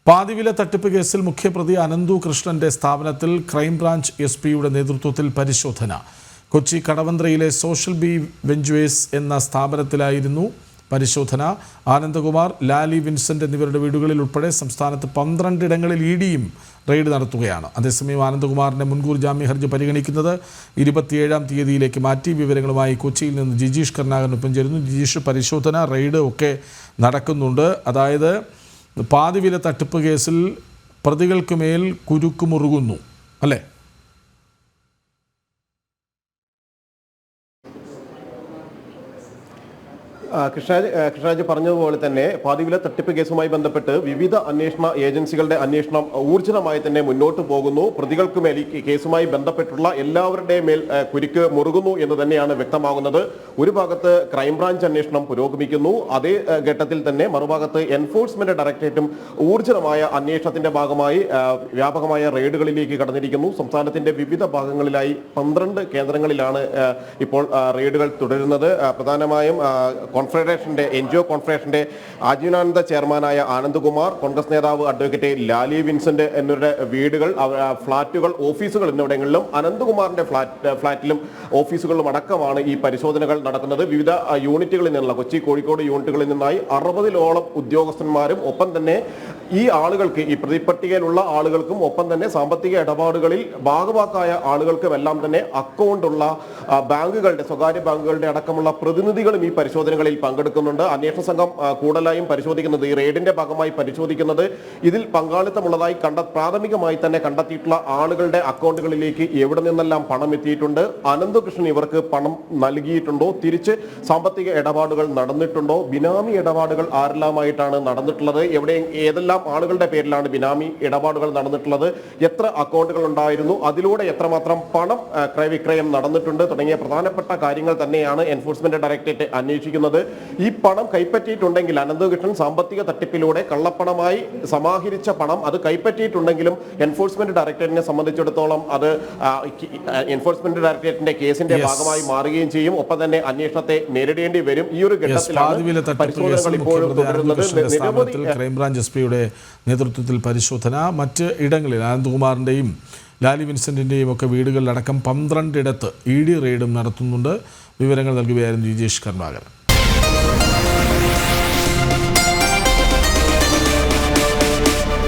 പാതിവില തട്ടിപ്പ് കേസിൽ മുഖ്യപ്രതി അനന്തു കൃഷ്ണന്റെ സ്ഥാപനത്തിൽ ക്രൈംബ്രാഞ്ച് എസ്.പിയുടെ നേതൃത്വത്തിൽ പരിശോധന. കൊച്ചി കടവന്ത്രയിലെ സോഷ്യൽ ബി വെഞ്ചേഴ്സ് എന്ന സ്ഥാപനത്തിലായിരുന്നു പരിശോധന. ആനന്ദകുമാർ, ലാലി വിൻസെന്റ് എന്നിവരുടെ വീടുകളിൽ ഉൾപ്പെടെ സംസ്ഥാനത്ത് 12 ഇടങ്ങളിൽ ഇഡിയും റെയ്ഡ് നടത്തുകയാണ്. അതേസമയം ആനന്ദകുമാറിന്റെ മുൻകൂർ ജാമ്യ ഹർജി പരിഗണിക്കുന്നത് 27-ാം തീയതിയിലേക്ക് മാറ്റി. വിവരങ്ങളുമായി കൊച്ചിയിൽ നിന്ന് ജിജീഷ് കരുണാകരനൊപ്പം ചേരുന്നു. ജിജീഷ്, പരിശോധന, റെയ്ഡ് ഒക്കെ നടക്കുന്നുണ്ട്. അതായത് പാതിവില തട്ടിപ്പ് കേസിൽ പ്രതികൾക്ക് മേൽ കുരുക്ക് മുറുകുന്നു അല്ലേ? കൃഷ്ണരാജ് പറഞ്ഞതുപോലെ തന്നെ പാതിവില തട്ടിപ്പ് കേസുമായി ബന്ധപ്പെട്ട് വിവിധ അന്വേഷണ ഏജൻസികളുടെ അന്വേഷണം ഊർജിതമായി തന്നെ മുന്നോട്ട് പോകുന്നു. പ്രതികൾക്ക് മേൽ ഈ കേസുമായി ബന്ധപ്പെട്ടുള്ള എല്ലാവരുടെയും മേൽ കുരുക്ക് മുറുകുന്നു എന്ന് തന്നെയാണ് വ്യക്തമാകുന്നത്. ഒരു ഭാഗത്ത് ക്രൈംബ്രാഞ്ച് അന്വേഷണം പുരോഗമിക്കുന്നു. അതേ ഘട്ടത്തിൽ തന്നെ മറുഭാഗത്ത് എൻഫോഴ്സ്മെന്റ് ഡയറക്ടറേറ്റും ഊർജിതമായ അന്വേഷണത്തിന്റെ ഭാഗമായി വ്യാപകമായ റെയ്ഡുകളിലേക്ക് കടന്നിരിക്കുന്നു. സംസ്ഥാനത്തിന്റെ വിവിധ ഭാഗങ്ങളിലായി 12 കേന്ദ്രങ്ങളിലാണ് ഇപ്പോൾ റെയ്ഡുകൾ തുടരുന്നത്. പ്രധാനമായും NGO കോൺഫെഡറേഷന്റെ ആജീവനാനന്ദ ചെയർമാനായ ആനന്ദകുമാർ, കോൺഗ്രസ് നേതാവ് അഡ്വക്കേറ്റ് ലാലി വിൻസെന്റ് എന്നിവരുടെ വീടുകൾ, ഫ്ളാറ്റുകൾ, ഓഫീസുകൾ എന്നിവിടങ്ങളിലും അനന്തകുമാറിന്റെ ഫ്ളാറ്റിലും ഓഫീസുകളിലും അടക്കമാണ് ഈ പരിശോധനകൾ നടക്കുന്നത്. വിവിധ യൂണിറ്റുകളിൽ നിന്നുള്ള കൊച്ചി, കോഴിക്കോട് യൂണിറ്റുകളിൽ നിന്നായി 60-ഓളം ഉദ്യോഗസ്ഥന്മാരും ഒപ്പം തന്നെ ഈ ആളുകൾക്ക്, ഈ പ്രതിപട്ടികയിലുള്ള ആളുകൾക്കും ഒപ്പം തന്നെ സാമ്പത്തിക ഇടപാടുകളിൽ ഭാഗവാക്കായ ആളുകൾക്കുമെല്ലാം തന്നെ അക്കൗണ്ടുള്ള ബാങ്കുകളുടെ, സ്വകാര്യ ബാങ്കുകളുടെ അടക്കമുള്ള പ്രതിനിധികളും ഈ പരിശോധനകളിൽ പങ്കെടുക്കുന്നുണ്ട്. അന്വേഷണ സംഘം കൂടുതലായും പരിശോധിക്കുന്നത്, ഈ റെയ്ഡിന്റെ ഭാഗമായി പരിശോധിക്കുന്നത്, ഇതിൽ പങ്കാളിത്തമുള്ളതായി പ്രാഥമികമായി തന്നെ കണ്ടെത്തിയിട്ടുള്ള ആളുകളുടെ അക്കൗണ്ടുകളിലേക്ക് എവിടെ നിന്നെല്ലാം പണം എത്തിയിട്ടുണ്ട്, അനന്തകൃഷ്ണൻ ഇവർക്ക് പണം നൽകിയിട്ടുണ്ടോ, തിരിച്ച് സാമ്പത്തിക ഇടപാടുകൾ നടന്നിട്ടുണ്ടോ, ബിനാമി ഇടപാടുകൾ ആരെല്ലാമായിട്ടാണ് നടന്നിട്ടുള്ളത്, ഏതെല്ലാം ആളുകളുടെ പേരിലാണ് ബിനാമി ഇടപാടുകൾ നടന്നിട്ടുള്ളത്, എത്ര അക്കൗണ്ടുകൾ ഉണ്ടായിരുന്നു, അതിലൂടെ എത്രമാത്രം പണം ക്രയവിക്രയം നടന്നിട്ടുണ്ട് തുടങ്ങിയ പ്രധാനപ്പെട്ട കാര്യങ്ങൾ തന്നെയാണ് എൻഫോഴ്സ്മെന്റ് ഡയറക്ടറേറ്റ് അന്വേഷിക്കുന്നത്. ഈ പണം കൈപ്പറ്റിയിട്ടുണ്ടെങ്കിൽ, അനന്തകൃഷ്ണൻ സാമ്പത്തിക തട്ടിപ്പിലൂടെ കള്ളപ്പണമായി സമാഹരിച്ച പണം അത് കൈപ്പറ്റിയിട്ടുണ്ടെങ്കിലും എൻഫോഴ്സ്മെന്റ് ഡയറക്ടറേറ്റിനെ സംബന്ധിച്ചിടത്തോളം അത് എൻഫോഴ്സ്മെന്റ് ഡയറക്ടറേറ്റിന്റെ കേസിന്റെ ഭാഗമായി മാറുകയും ചെയ്യും. ഒപ്പം തന്നെ അന്വേഷണത്തെ നേരിടേണ്ടി വരും. ഈ ഒരു ഘട്ടത്തിലാണ് പരിശോധനകൾ ഇപ്പോഴും തുടരുന്നത്. ക്രൈംബ്രാഞ്ച് എസ്.പിയുടെ നേതൃത്വത്തിൽ പരിശോധന. മറ്റ് ഇടങ്ങളിൽ ആനന്ദകുമാറിന്റെയും ലാലി വിൻസെന്റിന്റെയും ഒക്കെ വീടുകളിലടക്കം 12 ഇടത്ത് ഇഡി റെയ്ഡും നടത്തുന്നുണ്ട്. വിവരങ്ങൾ നൽകുകയായിരുന്നു ജിജീഷ് കരുണാകരൻ.